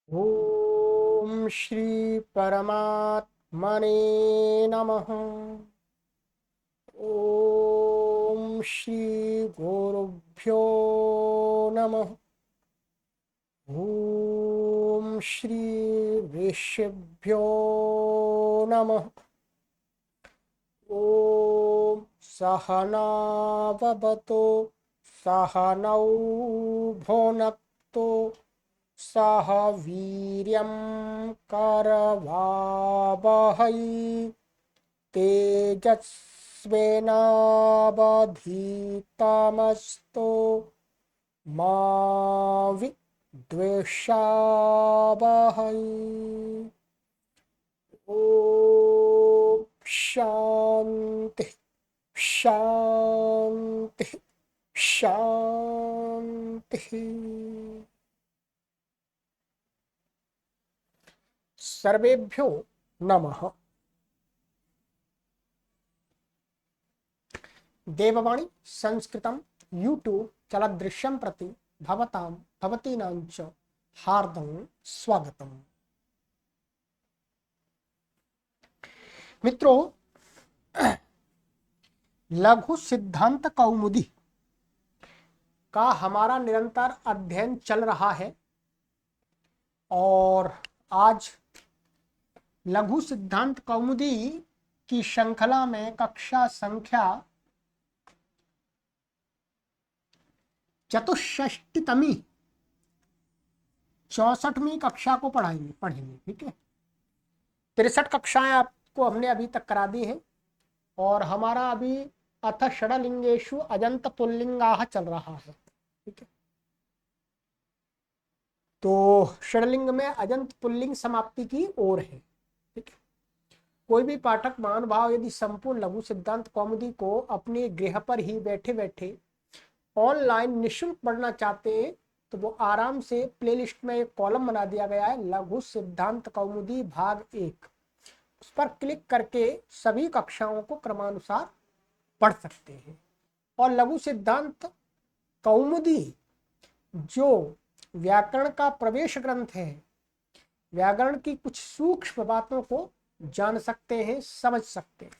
ओम श्री परमात्मने नमः। ओम श्री गुरुभ्यो नमः। ओम श्री ऋषिभ्यो नमः। ओम सहनाववतु सहनौ भुनक्तु सह वीर्यं करवावहै तेजस्विनावधीतमस्तु मा विद्विषावहै। ओम शांति शांति शांति। सर्वेभ्यो नमः। देववाणी संस्कृतं यूट्यूब चलदृश्यं प्रति भवतां भवतीनां च हार्दं स्वागतम्। मित्रों, लघु सिद्धांत कौमुदी का हमारा निरंतर अध्ययन चल रहा है और आज लघु सिद्धांत कौमुदी की श्रृंखला में कक्षा संख्या चतुष्षष्टितमी 64वीं कक्षा को पढ़ेंगे। ठीक है, 63 कक्षाएं आपको हमने अभी तक करा दी है और हमारा अभी अथ षडलिंगेषु अजंत पुल्लिंगाः चल रहा है। ठीक है, तो षडलिंग में अजंत पुल्लिंग समाप्ति की ओर है। ठीक है, कोई भी पाठक महानुभाव यदि संपूर्ण लघु सिद्धांत कौमुदी को अपने गृह पर ही बैठे बैठे ऑनलाइन निःशुल्क पढ़ना चाहते हैं तो वो आराम से प्लेलिस्ट में एक कॉलम बना दिया गया है, लघु सिद्धांत कौमुदी भाग 1। उस पर क्लिक करके सभी कक्षाओं को क्रमानुसार पढ़ सकते हैं। और लघु सिद्धांत कौमुदी जो व्याकरण का प्रवेश ग्रंथ है, व्याकरण की कुछ सूक्ष्म बातों को जान सकते हैं, समझ सकते हैं।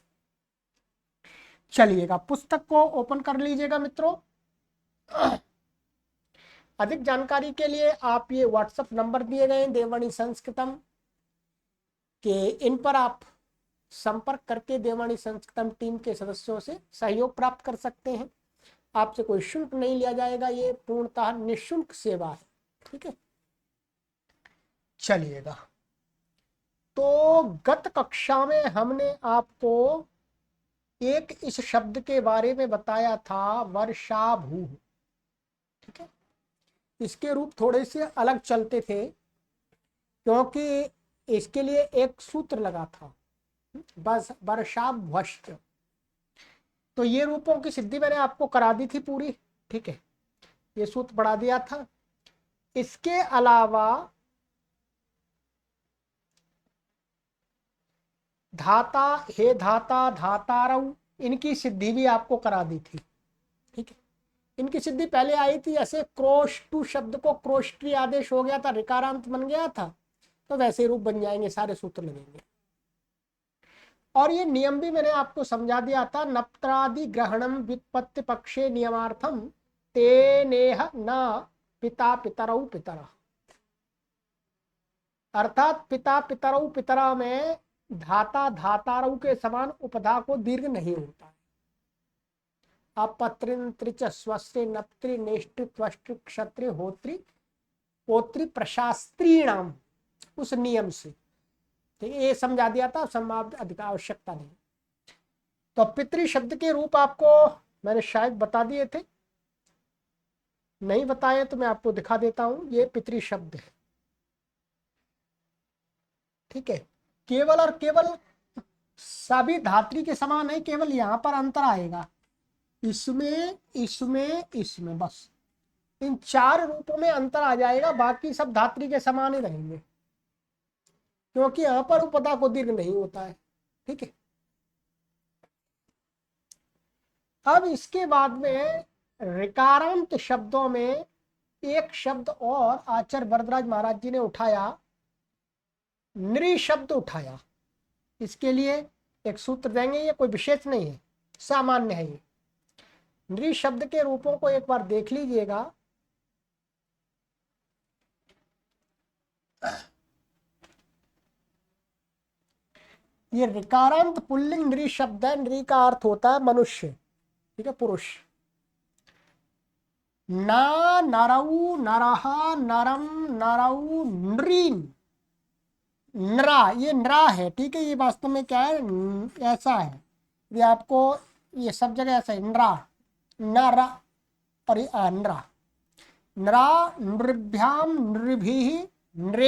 चलिएगा, पुस्तक को ओपन कर लीजिएगा मित्रों। अधिक जानकारी के लिए आप ये व्हाट्सएप नंबर दिए गए हैं देववाणी संस्कृतम के, इन पर आप संपर्क करके देववाणी संस्कृतम टीम के सदस्यों से सहयोग प्राप्त कर सकते हैं। आपसे कोई शुल्क नहीं लिया जाएगा, ये पूर्णतः निःशुल्क सेवा है। ठीक है, चलिएगा। तो गत कक्षा में हमने आपको एक इस शब्द के बारे में बताया था, वर्षाभू। ठीक है, इसके रूप थोड़े से अलग चलते थे क्योंकि इसके लिए एक सूत्र लगा था, बस वर्षाभ्वश्च। तो ये रूपों की सिद्धि मैंने आपको करा दी थी पूरी। ठीक है, ये सूत्र पढ़ा दिया था। इसके अलावा धाता, हे धाता, धातारऊ, इनकी सिद्धि भी आपको करा दी थी। ठीक है, इनकी सिद्धि पहले आई थी, ऐसे क्रोष्टु शब्द को क्रोष्टी आदेश हो गया था, ऋकारांत बन गया था, तो वैसे रूप बन जाएंगे, सारे सूत्र लगेंगे। और ये नियम भी मैंने आपको समझा दिया था, नप्त्रादि ग्रहणम व्युत्पत्ति पक्षे नियमार्थम तेनेह न पिता पितरऊ पितरः। अर्थात पिता पितरऊ पितरा में धाता धातारऊ के समान उपधा को दीर्घ नहीं होता है। अपत्रिन त्रिच स्वस्ति नप्त्रि नेष्ट्रि त्वष्ट्रि क्षत्रि होत्रि पोत्रि प्रशास्त्रीणाम, उस नियम से। ठीक है, ये समझा दिया था, समाप्त, अधिक आवश्यकता नहीं। तो पितृ शब्द के रूप आपको मैंने शायद बता दिए थे, नहीं बताए तो मैं आपको दिखा देता हूं। ये पितृ शब्द है। ठीक है, केवल और केवल सभी धात्री के समान है, केवल यहां पर अंतर आएगा, इसमें इसमें इसमें, बस इन 4 रूपों में अंतर आ जाएगा, बाकी सब धात्री के समान ही रहेंगे क्योंकि यहां पर उपदा को दीर्घ नहीं होता है। ठीक है, अब इसके बाद में ऋकारांत शब्दों में एक शब्द और आचार्य वरदराज महाराज जी ने उठाया, नृ शब्द उठाया। इसके लिए एक सूत्र देंगे, ये कोई विशेष नहीं है, सामान्य है। ये नृ शब्द के रूपों को एक बार देख लीजिएगा। ये ऋकारांत पुल्लिंग नृ शब्द है। नृ का अर्थ होता है मनुष्य, ठीक है, पुरुष। ना, नरऊ, नरहा, नरम, नरऊ, नृन, नरा, ये नरा है, ठीक है। ये वास्तव में क्या है, ऐसा है, ये आपको ये सब जगह ऐसा है, नरा, नरा और ये नरा। नरा, नृभ्याम, नृभिः, नृ,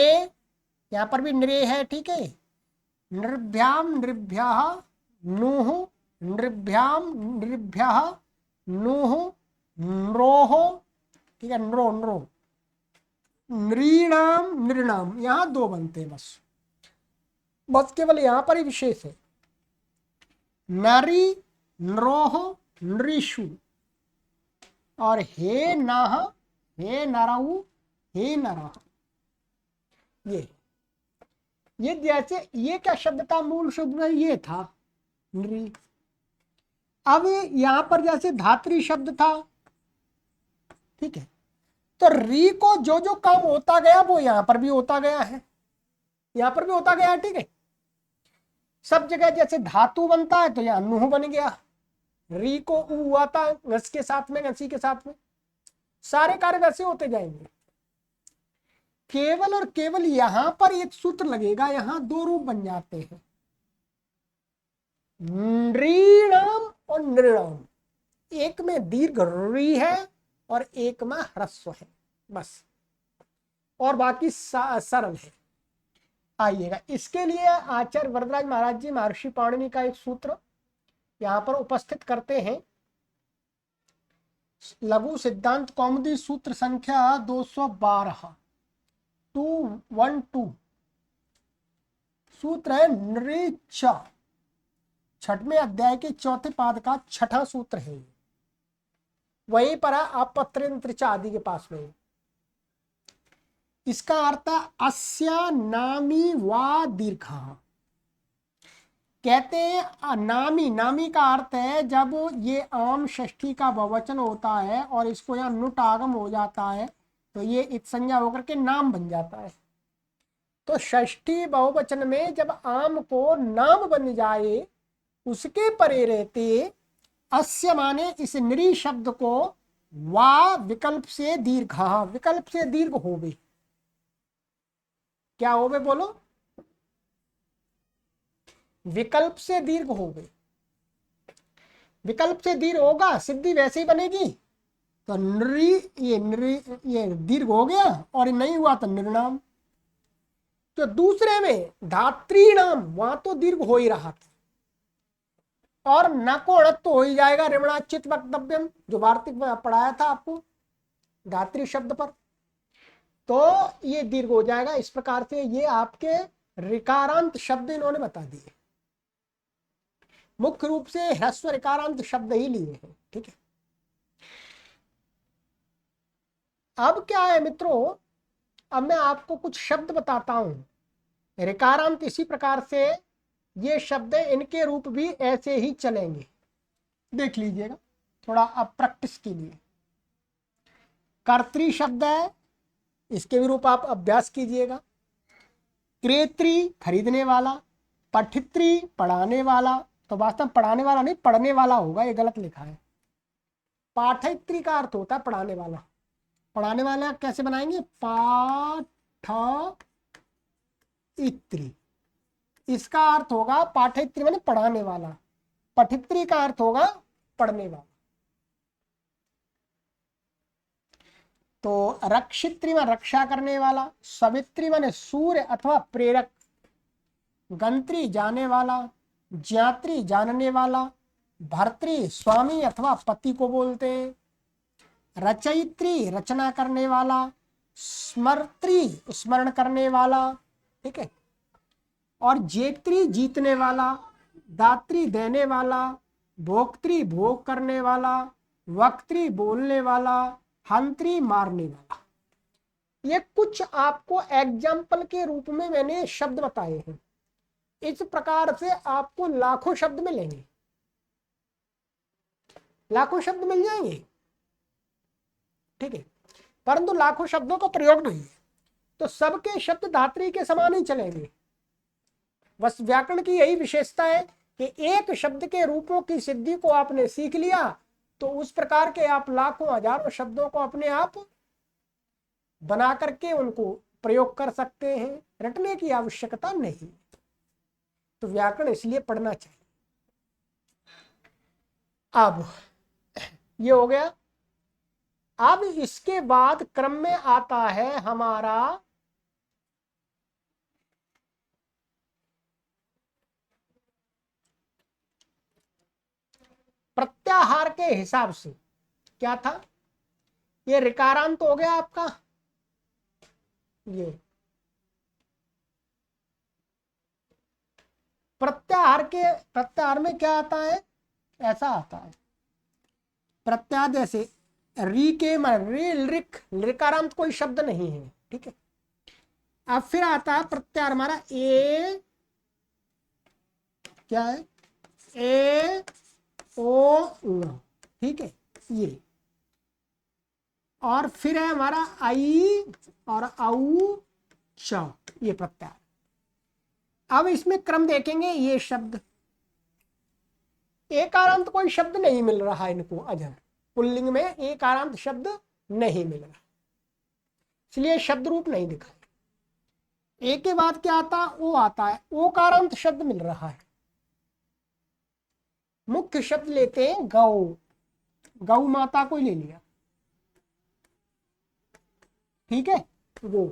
यहाँ पर भी नृ है, ठीक है। नृभ्याम, नृभ्यः, नुः, नृभ्याम, नृभ्यः, नुः, नृोः, ठीक है, नृो, नृो, नृणाम, नृणाम, यहाँ दो बनते हैं बस केवल यहाँ पर ही विशेष है। नरी, नृोः, नृषु, और हे नाह, हे नरऊ, हे नरः। ये जैसे ये क्या शब्द था, मूल शब्द में ये था नृ। अब यहां पर जैसे धात्री शब्द था, ठीक है, तो री को जो जो काम होता गया वो यहां पर भी होता गया है, यहां पर भी होता गया है, ठीक है। सब जगह जैसे धातु बनता है तो यहां नुह बन गया, री को ऊ हुआ था घस के साथ में, घसी के साथ में, सारे कार्य वैसे होते जाएंगे। केवल और केवल यहां पर एक सूत्र लगेगा, यहां दो रूप बन जाते हैं, नृणाम और नृणाम। एक में दीर्घ री है और एक में ह्रस्व है, बस, और बाकी सरल है। आइएगा, इसके लिए आचार्य वरदराज महाराज जी महर्षि पाणिनि का एक सूत्र यहां पर उपस्थित करते हैं। लघु सिद्धांत कौमुदी सूत्र संख्या 212, 212 सूत्र है नृच, छठवें अध्याय के चौथे पाद का छठा सूत्र है। वहीं पर आप पत्रेंत्र आदि के पास में। इसका अर्थ है अस्या नामी वा दीर्घ। कहते हैं नामी, नामी का अर्थ है जब ये आम षष्ठी का बहुवचन होता है और इसको यहाँ नुट आगम हो जाता है तो ये इत संज्ञा होकर के नाम बन जाता है। तो षष्ठी बहुवचन में जब आम को नाम बन जाए उसके परे रहते अस्य माने इस नृ शब्द को वा विकल्प से दीर्घ, विकल्प से दीर्घ होवे। क्या होवे बोलो, विकल्प से दीर्घ होवे। विकल्प से दीर्घ होगा, सिद्धि वैसे ही बनेगी। तो ये दीर्घ हो गया और नहीं हुआ तो निर्नाम। तो दूसरे में धात्री नाम, वहां तो दीर्घ हो ही रहा था और न को अड़त तो हो ही जाएगा, ऋणाचित वक्तव्यम, जो वार्तिक में पढ़ाया था आपको धात्री शब्द पर, तो ये दीर्घ हो जाएगा। इस प्रकार से ये आपके ऋकारांत शब्द इन्होंने बता दिए। मुख्य रूप से ह्रस्व ऋकारांत शब्द ही लिए हैं, ठीक है। अब क्या है मित्रों, अब मैं आपको कुछ शब्द बताता हूं ऋकारांत। इसी प्रकार से ये शब्द इनके रूप भी ऐसे ही चलेंगे, देख लीजिएगा थोड़ा अब प्रैक्टिस के लिए। कर्त्री शब्द है, इसके भी रूप आप अभ्यास कीजिएगा। क्रेत्री खरीदने वाला, पठित्री पढ़ाने वाला, तो वास्तव में पढ़ाने वाला नहीं पढ़ने वाला होगा, ये गलत लिखा है। पाठित्री का अर्थ होता है पढ़ाने वाला। पढ़ाने वाला कैसे बनाएंगे, पाठित्री, इसका अर्थ होगा पाठित्री माने पढ़ाने वाला, पठित्री का अर्थ होगा पढ़ने वाला। तो रक्षित्री में रक्षा करने वाला, सवित्री माने सूर्य अथवा प्रेरक, गंत्री जाने वाला, ज्ञात्री जानने वाला, भर्तृ स्वामी अथवा पति को बोलते हैं, रचयित्री रचना करने वाला, स्मर्त्री स्मरण करने वाला, ठीक है, और जेत्री जीतने वाला, दात्री देने वाला, भोक्त्री भोग करने वाला, वक्त्री बोलने वाला, हंत्री मारने वाला। ये कुछ आपको एग्जाम्पल के रूप में मैंने शब्द बताए हैं। इस प्रकार से आपको लाखों शब्द मिलेंगे, लाखों शब्द मिल जाएंगे, ठीक है। परंतु लाखों शब्दों का प्रयोग नहीं है, तो सबके शब्द धात्री के समान ही चलेंगे। बस व्याकरण की यही विशेषता है कि एक शब्द के रूपों की सिद्धि को आपने सीख लिया तो उस प्रकार के आप लाखों हजारों शब्दों को अपने आप बना करके उनको प्रयोग कर सकते हैं, रटने की आवश्यकता नहीं। तो व्याकरण इसलिए पढ़ना चाहिए। अब ये हो गया। अब इसके बाद क्रम में आता है हमारा प्रत्याहार के हिसाब से। क्या था? ये ऋकारांत हो गया आपका, ये प्रत्याहार में क्या आता है? ऐसा आता है प्रत्याहार, जैसे री के ऋकारांत कोई शब्द नहीं है, ठीक है। अब फिर आता है प्रत्याहार हमारा ए, क्या है? ए ओ, ठीक है, ये। और फिर है हमारा आई और औ च, ये प्रत्याहार। अब इसमें क्रम देखेंगे। ये शब्द एकारांत कोई शब्द नहीं मिल रहा है इनको, अजर पुल्लिंग में एकारांत शब्द नहीं मिल रहा, इसलिए शब्द रूप नहीं दिखा। एक के बाद क्या आता? ओ आता है। ओकारांत शब्द मिल रहा है। मुख्य शब्द लेते हैं गौ, गौ माता को ले लिया, ठीक है, वो।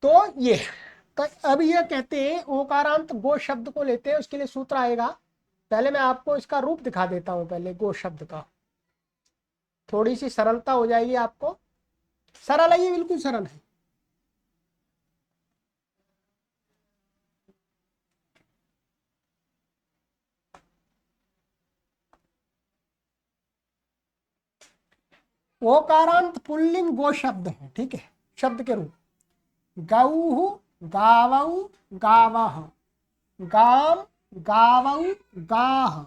तो ये, तो अब ये कहते हैं ओकारांत गो शब्द को लेते हैं, उसके लिए सूत्र आएगा। पहले मैं आपको इसका रूप दिखा देता हूं, पहले गो शब्द का, थोड़ी सी सरलता हो जाएगी आपको। सरल है ये, बिल्कुल सरल है। ओकारांत पुल्लिंग गो शब्द है, ठीक है, शब्द के रूप। गौहु गावऊ गावह, गाम गावऊ गाह,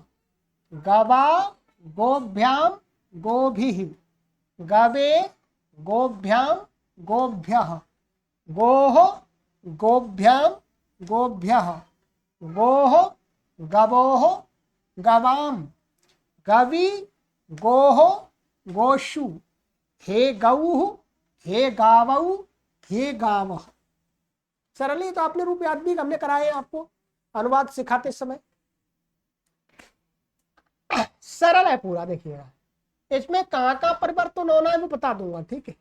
गवा गोभ्याम गोभिः, गवे गोभ्याम गोभ्यः, गोः गोभ्याम गोभ्यः, गोः गवोः गवाम, गवि गोः गोषु, हे गौः हे गावऊ हे गावः। सरल ही तो, आपने रूप याद भी हमने कराए आपको अनुवाद सिखाते समय। सरल है पूरा, देखिएगा। इसमें कहाँ का परिवर्तन होना है वो बता दूंगा, ठीक है।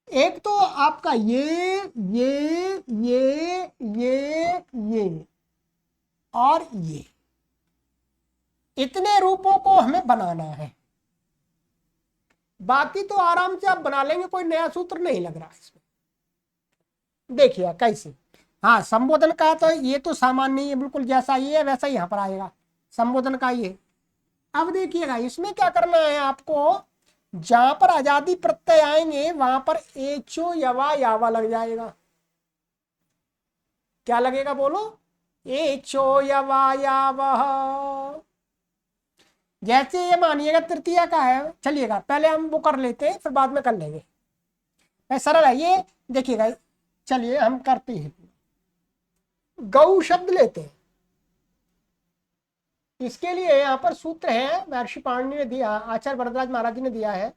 एक तो आपका ये और ये, इतने रूपों को हमें बनाना है। बाकी तो आराम से आप बना लेंगे, कोई नया सूत्र नहीं लग रहा है इसमें। देखिए कैसे। हाँ, संबोधन का तो ये तो सामान्य ही है, बिल्कुल जैसा ये है वैसा ही यहाँ पर आएगा संबोधन का ये। अब देखिएगा इसमें क्या करना है आपको, जहां पर आजादी प्रत्यय आएंगे वहां पर एचो यवा यावा लग जाएगा। क्या लगेगा बोलो? एचो यवा यावा। जैसे ये मानिएगा तृतीया का है, चलिएगा पहले हम वो कर लेते हैं, फिर बाद में कर लेंगे। सरल है ये, देखिएगा। चलिए हम करते हैं। गौ शब्द लेते हैं, इसके लिए यहाँ पर सूत्र है, महर्षि पाणिनि ने दिया, आचार्य वरदराज महाराज जी ने दिया है।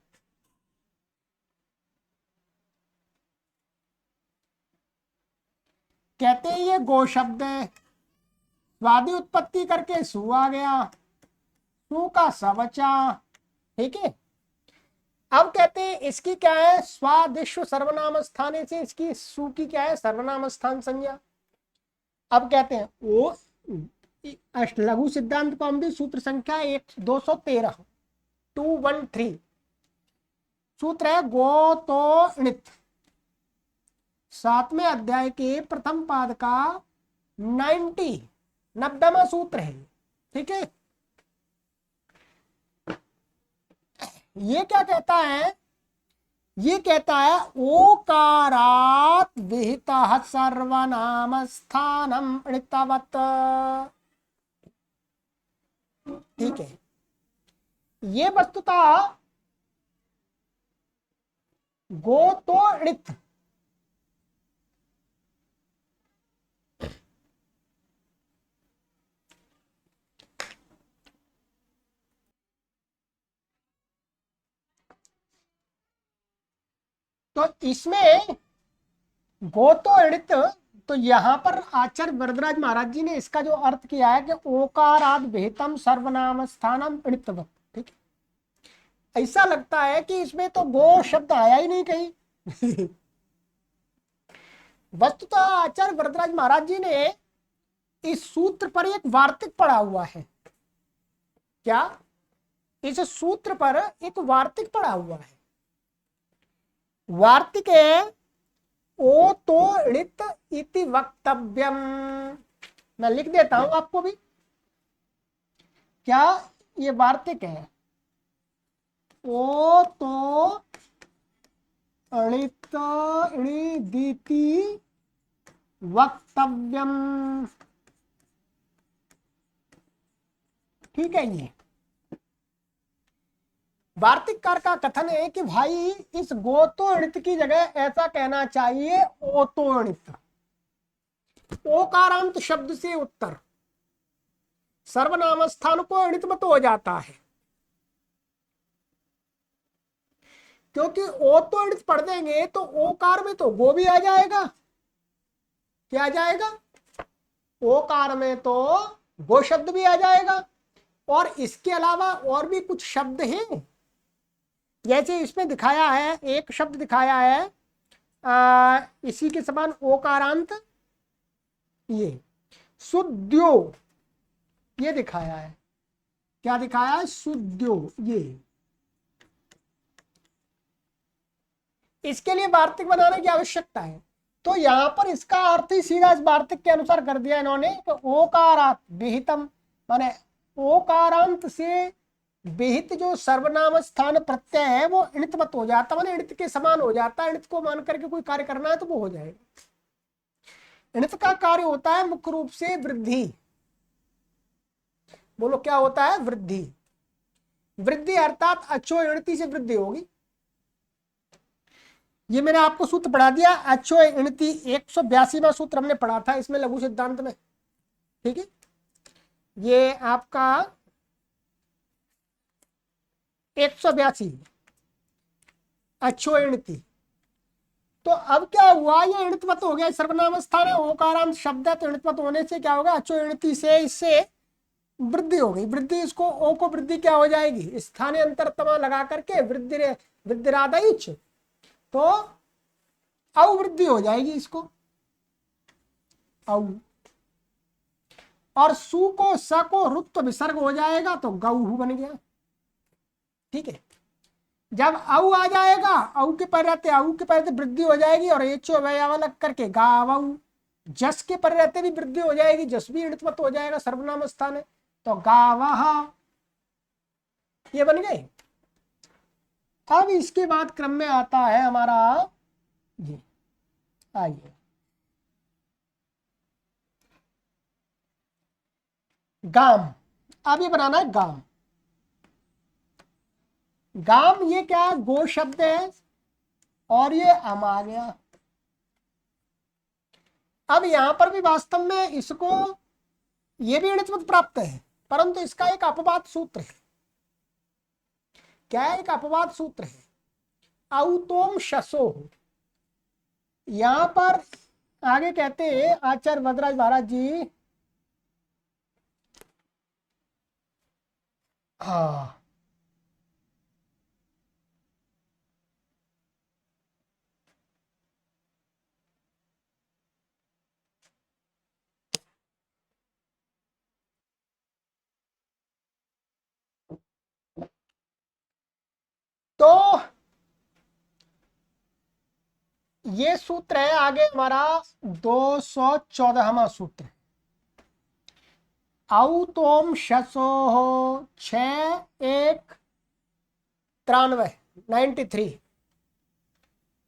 कहते हैं ये गो शब्द है, स्वादि उत्पत्ति करके सु आ गया, सु का सवचा, ठीक है। अब कहते हैं इसकी क्या है, स्वादिश्व सर्वनाम स्थाने से इसकी सु की क्या है, सर्वनाम स्थान संज्ञा। अब कहते हैं वो लघु सिद्धांत कौमुदी सूत्र संख्या 213 213 सूत्र है गो तो णित, 7वें अध्याय के प्रथम पाद का 90वां सूत्र है, ठीक है। ये क्या कहता है, ये कहता है ओकारात विहितः सर्वनाम स्थानम णितवत्। ठीक है, ये वस्तुतः गो तो णित, तो इसमें गो तो णित, तो यहां पर आचार्य वरदराज महाराज जी ने इसका जो अर्थ किया है कि ओकाराद विहितम सर्वनाम स्थानम णितवत्। ठीक है, ऐसा लगता है कि इसमें तो गो शब्द आया ही नहीं कहीं। वस्तुतः आचार्य वरदराज महाराज जी ने इस सूत्र पर एक वार्तिक पढ़ा हुआ है। क्या? इस सूत्र पर एक वार्तिक पढ़ा हुआ है। वार्तिक है ओ तो णित इति वक्तव्यम। मैं लिख देता हूं आपको भी। क्या ये वार्तिक है? ओ तो णित णिदिति वक्तव्यम। ठीक है, ये वार्तिककार का कथन है कि भाई इस गोतोणित की जगह ऐसा कहना चाहिए ओतोणित। ओकारांत शब्द से उत्तर सर्वनाम स्थान को अणितमत हो जाता है, क्योंकि ओतोणित पढ़ देंगे तो ओकार में तो गो भी आ जाएगा। क्या आ जाएगा? ओकार में तो गो शब्द भी आ जाएगा, और इसके अलावा और भी कुछ शब्द हैं। जैसे इसमें दिखाया है, एक शब्द दिखाया है इसी के समान ओकारांत, ये सुद्यो, ये दिखाया है। क्या दिखाया है? सुद्यो। ये इसके लिए वार्तिक बनाने की आवश्यकता है, तो यहां पर इसका अर्थ ही सीधा इस वार्तिक के अनुसार कर दिया इन्होंने कि ओकारात विहितम, माने ओकारांत से विहित जो सर्वनाम स्थान प्रत्यय है वो णितवत हो जाता, माने णित के समान हो जाता है। णित को मान करके कोई कार्य करना है तो वो हो जाएगा। णित का कार्य होता है मुख्य रूप से वृद्धि। बोलो क्या होता है? वृद्धि। वृद्धि अर्थात अचो णिति से वृद्धि होगी। ये मैंने आपको सूत्र पढ़ा दिया, अचो णिति 182वां सूत्र हमने पढ़ा था इसमें लघु सिद्धांत में। ठीक है, ये आपका 182 अचो णिति। तो अब क्या हुआ? ये णितवत हो गया, सर्वनाम स्थान है, ओकारांत शब्द है, तो णितवत होने से क्या होगा? अचो णिति से इससे वृद्धि हो गई। वृद्धि, इसको ओ को वृद्धि क्या हो जाएगी? स्थानीय अंतरतमा लगा करके वृद्धि वृद्धिरादाइच, तो अवृद्धि हो जाएगी इसको औ। और सु को स को रुत्व विसर्ग हो जाएगा तो गऊ बन गया। ठीक है, जब औ आ जाएगा, औ के पर रहते वृद्धि हो जाएगी, और एचो व्याव लग करके गावऊ। जस के पर रहते भी वृद्धि हो जाएगी, जस भी णितवत हो जाएगा, सर्वनाम स्थान है, तो गावह, ये बन गए। अब इसके बाद क्रम में आता है हमारा ये, आइए गाम। अब ये बनाना है गाम। गाम ये क्या है? गो शब्द है, और ये अम आ गया। अब यहां पर भी वास्तव में इसको ये भी णितवत प्राप्त है, परंतु इसका एक अपवाद सूत्र है। क्या है? एक अपवाद सूत्र है, औतोम शसो। यहां पर आगे कहते हैं आचार्य वरदराज महाराज जी, हाँ, तो ये सूत्र है आगे हमारा 214वां सूत्र। औ तोम शसो 6 1 93 93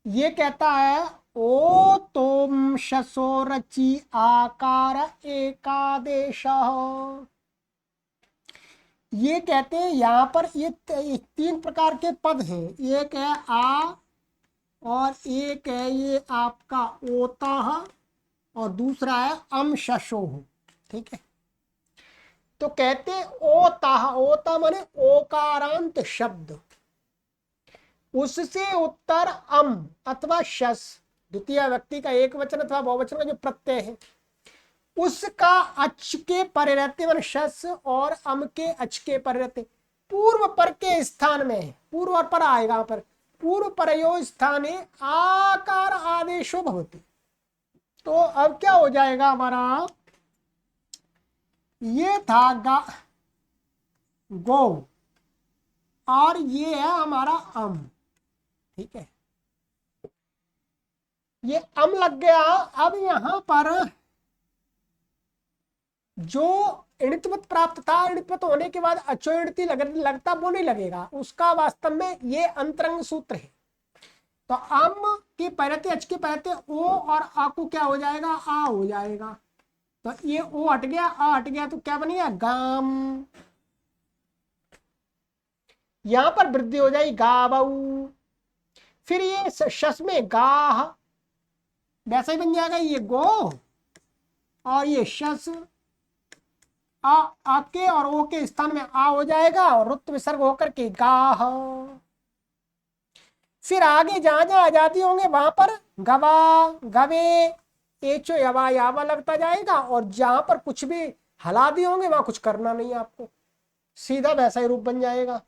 ये कहता है ओ तोम शसो रचि आकार एकादेश। ये कहते हैं यहाँ पर ये 3 प्रकार के पद हैं। एक है आ और एक है ये आपका ओता और दूसरा है अम शशो। ठीक है, तो कहते ओता, ओता माने ओकारांत शब्द, उससे उत्तर अम अथवा शस, द्वितीय व्यक्ति का एक वचन अथवा बहुवचन का जो प्रत्यय है उसका अच के परे रहते, मान शस और अम के अच के परे रहते, पूर्व पर के स्थान में, पूर्व और पर आएगा यहाँ पर, पूर्व परयो स्थाने आकार आदेशो भवति। तो अब क्या हो जाएगा हमारा, ये था गो और ये है हमारा अम। ठीक है, ये अम लग गया। अब यहां पर जो इणित्वत प्राप्त था, इणित्वत होने के बाद अचो इणिति लगता वो नहीं लगेगा, उसका वास्तव में ये अंतरंग सूत्र है। तो अम की पैरते अच की पैरते ओ और आ को क्या हो जाएगा, आ हो जाएगा। तो ये ओ हट गया, आ हट गया, तो क्या बन गया गाम। यहां पर वृद्धि हो जाएगी गावऊ। फिर ये शस में गाह, वैसा ही बन जाएगा ये गो और ये शस आ के और ओ के स्थान में आ हो जाएगा और रुत विसर्ग होकर के गाह। फिर आगे जहां जहां आजादी होंगे वहां पर गवा गवे एचो यवा यावा लगता जाएगा, और जहां पर कुछ भी हलादी होंगे वहां कुछ करना नहीं है आपको, सीधा वैसा ही रूप बन जाएगा।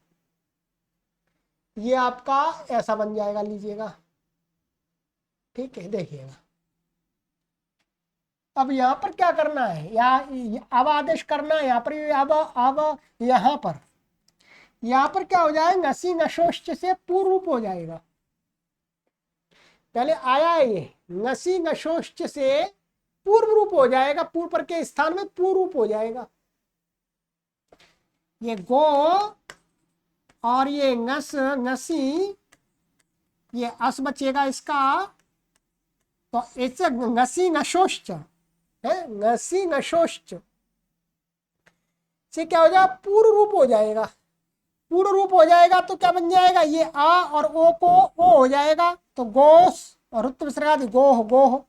ये आपका ऐसा बन जाएगा, लीजिएगा। ठीक है, देखिएगा अब यहाँ पर क्या करना है, या अब आदेश करना है यहाँ पर, अब यहाँ पर क्या हो जाएगा, नसी नशोश्च से पूर्व रूप हो जाएगा। पहले आया है ये नसी नशोश्च से पूर्व रूप हो जाएगा, पूर्व पर के स्थान में पूर्व रूप हो जाएगा। ये गो और ये नसी, ये अस बचेगा इसका, तो ऐसे नसी नशोश्च है, नसी नशोश्च से क्या हो जाएगा, पूर्व रूप हो जाएगा। पूर्ण रूप हो जाएगा तो क्या बन जाएगा, ये आ और ओ को ओ हो जाएगा, तो गोस और उत्तर विसर्ग गोह गोह,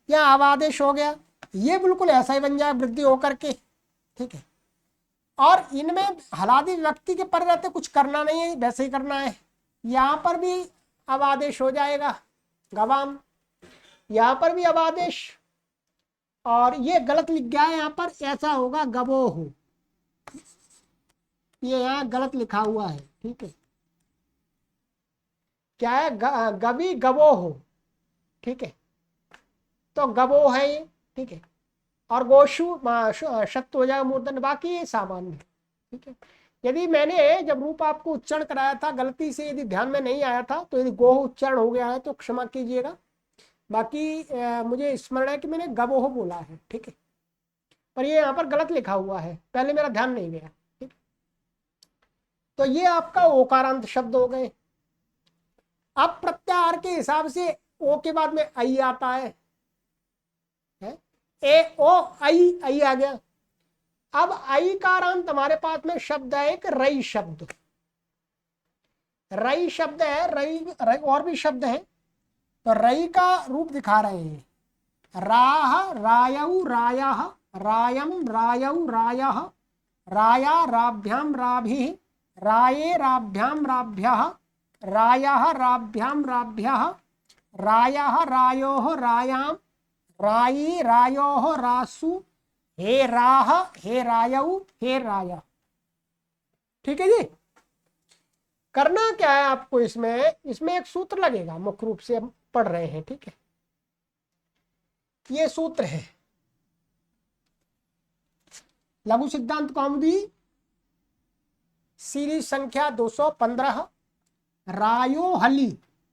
या आवादेश हो गया। ये बिल्कुल ऐसा ही बन जाए वृद्धि होकर के। ठीक है, और इनमें हलादी व्यक्ति के पर रहते कुछ करना नहीं है, वैसे ही करना है। यहाँ पर भी अवादेश हो जाएगा गवाम, यहाँ पर भी अवादेश, और ये गलत लिख गया है यहाँ पर, ऐसा होगा गवोह, ये यहाँ गलत लिखा हुआ है। ठीक है, क्या है गवी गवो हो। ठीक है, तो गवो है ये। ठीक है, और गोशु शब्द हो जाएगा मूर्धन, बाकी ये सामान्य। ठीक है, यदि मैंने जब रूप आपको उच्चारण कराया था गलती से, यदि ध्यान में नहीं आया था, तो यदि गोह उच्चारण हो गया है तो क्षमा कीजिएगा। बाकी मुझे स्मरण है कि मैंने गवोह बोला है। ठीक है, पर ये यहाँ पर गलत लिखा हुआ है, पहले मेरा ध्यान नहीं गया। ठीक, तो ये आपका ओकारांत शब्द हो गए। अब प्रत्याहार के हिसाब से ओ के बाद में आई आता है, ए ओ आई, आई आ गया। अब आई का अंत हमारे पास में शब्द है एक रई शब्द, रई शब्द है, रई, रई और भी शब्द है। तो रई का रूप दिखा रहे हैं, राह रायऊ रायः, रायम रायऊ रायः, राया राभ्याम राभि, राये राभ्याम राभ्यः, रायः राभ्याम राभ्यः, रायः रायोः रायाम, रायी रायोः रासु, हे राह हे रायऊ हे राया। ठीक है जी, करना क्या है आपको, इसमें एक सूत्र लगेगा, मुख्य रूप से हम पढ़ रहे हैं। ठीक है, ये सूत्र है लघु सिद्धांत कौमुदी सीरीज संख्या 215, रायो हली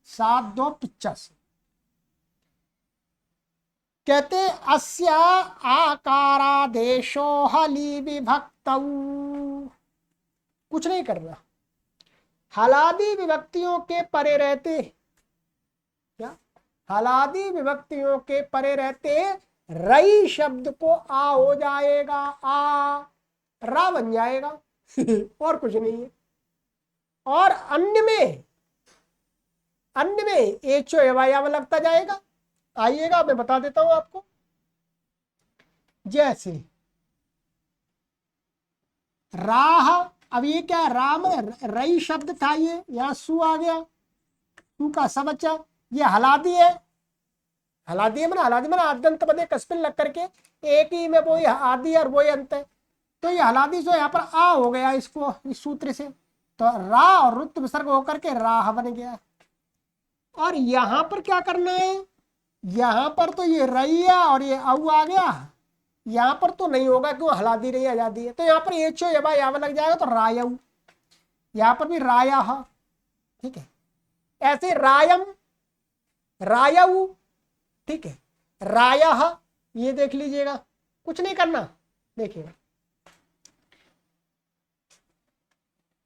7285। कहते अस्या आकारादेशो हली विभक्तौ, कुछ नहीं करना, हलादी विभक्तियों के परे रहते, क्या हलादी विभक्तियों के परे रहते रई शब्द को आ हो जाएगा, आ रा बन जाएगा और कुछ नहीं है। और अन्य में एचो एवायाव लगता जाएगा। आइएगा मैं बता देता हूं आपको। जैसे राह, अब ये क्या राम रई शब्द था, ये यहाँ सु आ गया, सु का स बच्चा, ये हलादी है। हलादी है हलादी मना आद्यंत बदे कस्मिन लग करके एक ही में वही आदि और वही अंत है। तो ये हलादी जो यहाँ पर आ हो गया इसको इस सूत्र से, तो रा और रुत विसर्ग होकर के राह बन गया। और यहां पर क्या करना है, यहां पर तो ये रैया और ये औ आ गया, यहां पर तो नहीं होगा क्यों हलादी रही आजादी है, तो यहाँ पर एचो यबा याव लग जाएगा, तो रायऊ, यहां पर भी राया, ठीक है। ऐसे रायम रायऊ, ठीक है, राया, ये देख लीजिएगा, कुछ नहीं करना, देखिएगा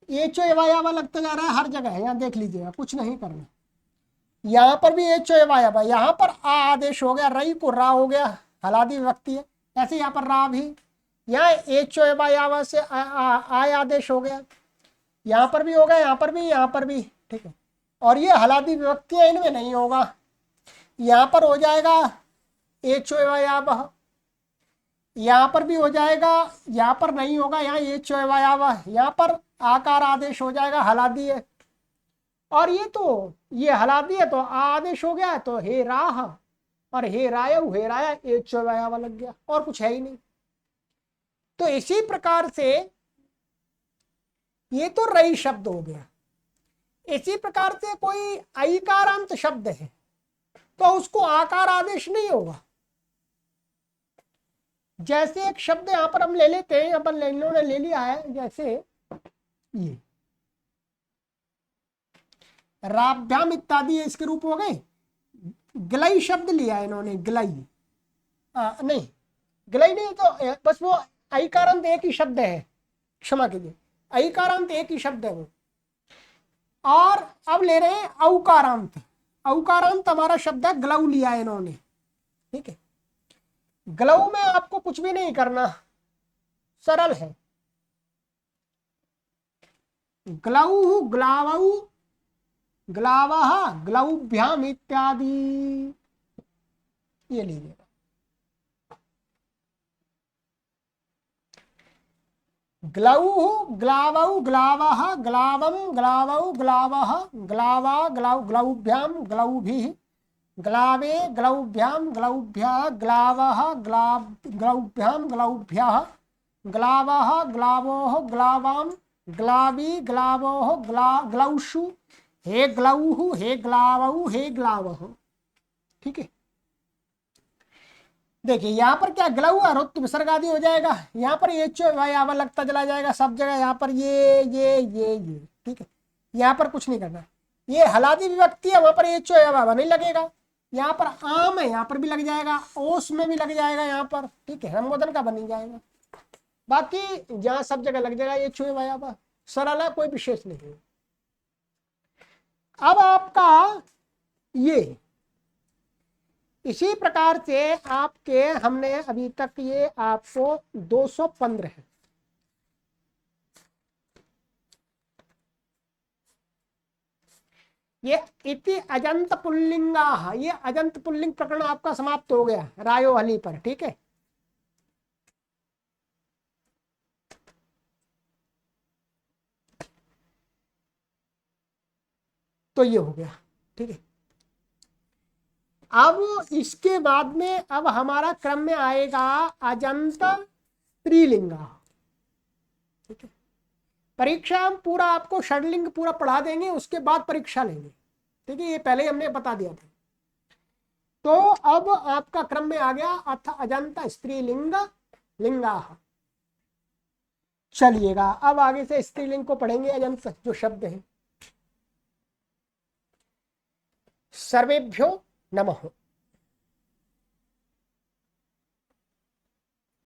एचो यबा याव लगता जा रहा है हर जगह, यहाँ देख लीजिएगा, कुछ नहीं करना। यहाँ पर भी एचो यबा याव, यहाँ पर आ आदेश हो गया, रई को रा हो गया, हलादी विभक्ति है। ऐसे यहाँ पर रा भी, यहाँ एचो यबा याव से आय आदेश हो गया, यहाँ पर भी हो गया, यहाँ पर भी, यहाँ पर भी, ठीक है। और ये हलादी विभक्ति है, इनमें नहीं होगा। यहाँ पर हो जाएगा एचो यबा याव, यहाँ पर भी हो जाएगा, यहाँ पर नहीं होगा, यहाँ एचो यबा याव, यहाँ पर आकार आदेश हो जाएगा, हलादी है। और ये तो ये हलादी है तो आदेश हो गया, तो हे राह और हे राय, हे राया एचो यबा याव लग गया, और कुछ है ही नहीं। तो इसी प्रकार से ये तो रई शब्द हो गया। इसी प्रकार से कोई आईकारांत शब्द है तो उसको आकार आदेश नहीं होगा। जैसे एक शब्द यहां पर हम ले लेते हैं, अपन इन्होंने ले लिया है, जैसे ये राभ्याम इत्यादि इसके रूप हो गए। गलई शब्द लिया है इन्होंने, गलई नहीं, गलई नहीं, तो बस वो आईकारांत एक ही शब्द है, क्षमा कीजिए, आईकारांत एक ही शब्द है वो। और अब ले रहे हैं औकारांत। औकारांत हमारा शब्द है, ग्लऊ लिया है इन्होंने, ठीक है। ग्लऊ में आपको कुछ भी नहीं करना, सरल है। ग्लऊ ग्लावऊ ग्लावः ग्लौभ्याम इत्यादि, ये लीजिएगा। ग्लऊ ग्लावऊ ग्लावः ग्लावम ग्लावऊ ग्लावः ग्लावा ग्लाव ग्लौभ्याम ग्लौभिः ग्लावे ग्लौभ्याम ग्लौभ्यः ग्लावः ग्लाव ग्लौभ्याम ग्लौभ्यः ग्लावः ग्लावोः ग्लावाम ग्लावी ग्लावोः ग्लौषु हे ग्लौहु हे ग्लावऊ हे ग्लावः, ठीक है। देखिए यहाँ पर क्या ग्लऊ और रुत्व विसर्ग आदि हो जाएगा, यहाँ पर एचो याव लगता चला जाएगा सब जगह, यहाँ पर ये, ठीक है। यहाँ पर कुछ नहीं करना, ये हलादी विभक्ति है, वहां पर एचो याव नहीं लगेगा। यहाँ पर आम है, यहाँ पर भी लग जाएगा, ओस में भी लग जाएगा यहाँ पर, ठीक है, संबोधन का बन जाएगा। बाकी जहाँ सब जगह लग जाएगा एचो याव, सरल है, कोई विशेष नहीं है। अब आपका ये इसी प्रकार से आपके हमने अभी तक ये आपको 215 है, ये इति अजंत पुल्लिंगा, ये अजंत पुल्लिंग प्रकरण आपका समाप्त हो गया रायो हली पर, ठीक है। तो ये हो गया, ठीक है। अब इसके बाद में अब हमारा क्रम में आएगा अजंत स्त्रीलिंगा, ठीक है। परीक्षा हम पूरा आपको षडलिंग पूरा पढ़ा देंगे, उसके बाद परीक्षा लेंगे, ठीक है, ये पहले हमने बता दिया था। तो अब आपका क्रम में आ गया अथ अजंत स्त्रीलिंग लिंगा। चलिएगा अब आगे से स्त्रीलिंग को पढ़ेंगे, अजंत जो शब्द है। सर्वेभ्यो नमः।